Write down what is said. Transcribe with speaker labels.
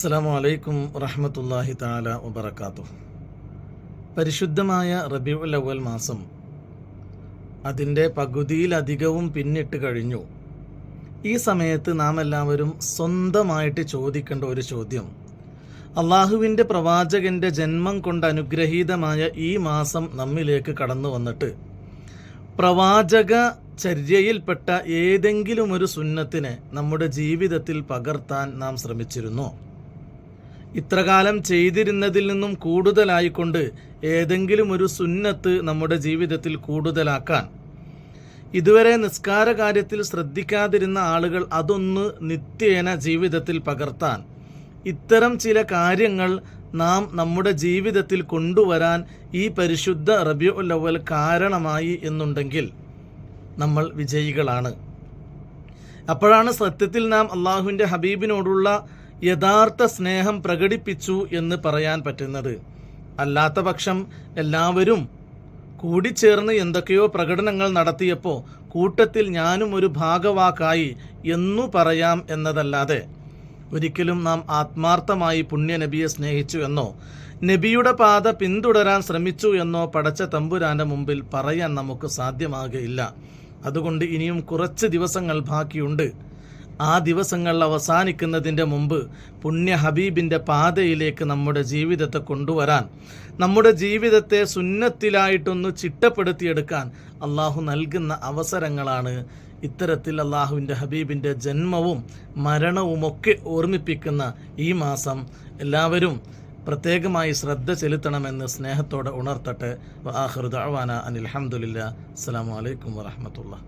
Speaker 1: അസ്സലാമു അലൈക്കും വറഹ്മത്തുള്ളാഹി തആല വബറകാതുഹു. പരിശുദ്ധമായ റബീഉൽ അവ്വൽ മാസം അതിൻ്റെ പകുതിയിലധികവും പിന്നിട്ട് കഴിഞ്ഞു. ഈ സമയത്ത് നാം എല്ലാവരും സ്വന്തമായിട്ട് ചോദിക്കേണ്ട ഒരു ചോദ്യം, അള്ളാഹുവിൻ്റെ പ്രവാചകൻ്റെ ജന്മം കൊണ്ട് അനുഗ്രഹീതമായ ഈ മാസം നമ്മിലേക്ക് കടന്നു വന്നിട്ട് പ്രവാചക ചര്യയിൽപ്പെട്ട ഏതെങ്കിലും ഒരു സുന്നത്തിനെ നമ്മുടെ ജീവിതത്തിൽ പകർത്താൻ നാം ശ്രമിച്ചിരുന്നോ? ഇത്രകാലം ചെയ്തിരുന്നതിൽ നിന്നും കൂടുതലായിക്കൊണ്ട് ഏതെങ്കിലും ഒരു സുന്നത്ത് നമ്മുടെ ജീവിതത്തിൽ കൂടുതലാക്കാൻ, ഇതുവരെ നിസ്കാര കാര്യത്തിൽ ശ്രദ്ധിക്കാതിരുന്ന ആളുകൾ അതൊന്ന് നിത്യേന ജീവിതത്തിൽ പകർത്താൻ, ഇത്തരം ചില കാര്യങ്ങൾ നാം നമ്മുടെ ജീവിതത്തിൽ കൊണ്ടുവരാൻ ഈ പരിശുദ്ധ റബീഉൽ അവ്വൽ കാരണമായി എന്നുണ്ടെങ്കിൽ നമ്മൾ വിജയികളാണ്. അപ്പോഴാണ് സത്യത്തിൽ നാം അള്ളാഹുവിൻ്റെ ഹബീബിനോടുള്ള യഥാർത്ഥ സ്നേഹം പ്രകടിപ്പിച്ചു എന്ന് പറയാൻ പറ്റുന്നത്. അല്ലാത്ത പക്ഷം എല്ലാവരും കൂടിച്ചേർന്ന് എന്തൊക്കെയോ പ്രകടനങ്ങൾ നടത്തിയപ്പോൾ കൂട്ടത്തിൽ ഞാനും ഒരു ഭാഗവാക്കായി എന്നു പറയാം എന്നതല്ലാതെ ഒരിക്കലും നാം ആത്മാർത്ഥമായി പുണ്യ നബിയെ സ്നേഹിച്ചു എന്നോ നബിയുടെ പാത പിന്തുടരാൻ ശ്രമിച്ചു എന്നോ പടച്ച തമ്പുരാൻ്റെ മുമ്പിൽ പറയാൻ നമുക്ക് സാധ്യമാകുകയില്ല. അതുകൊണ്ട് ഇനിയും കുറച്ച് ദിവസങ്ങൾ ബാക്കിയുണ്ട്. ആ ദിവസങ്ങൾ അവസാനിക്കുന്നതിൻ്റെ മുമ്പ് പുണ്യ ഹബീബിൻ്റെ പാതയിലേക്ക് നമ്മുടെ ജീവിതത്തെ കൊണ്ടുവരാൻ, നമ്മുടെ ജീവിതത്തെ സുന്നത്തിലായിട്ടൊന്ന് ചിട്ടപ്പെടുത്തിയെടുക്കാൻ അള്ളാഹു നൽകുന്ന അവസരങ്ങളാണ് ഇത്തരത്തിൽ അള്ളാഹുവിൻ്റെ ഹബീബിൻ്റെ ജന്മവും മരണവുമൊക്കെ ഓർമ്മിപ്പിക്കുന്ന ഈ മാസം. എല്ലാവരും പ്രത്യേകമായി ശ്രദ്ധ ചെലുത്തണമെന്ന് സ്നേഹത്തോടെ ഉണർത്തട്ടെ. വആഖിറു ദഅ്വാനാ അനിൽ ഹംദുലില്ലാഹി. അസ്സലാമു അലൈക്കും വറഹ്മത്തുള്ളാഹി.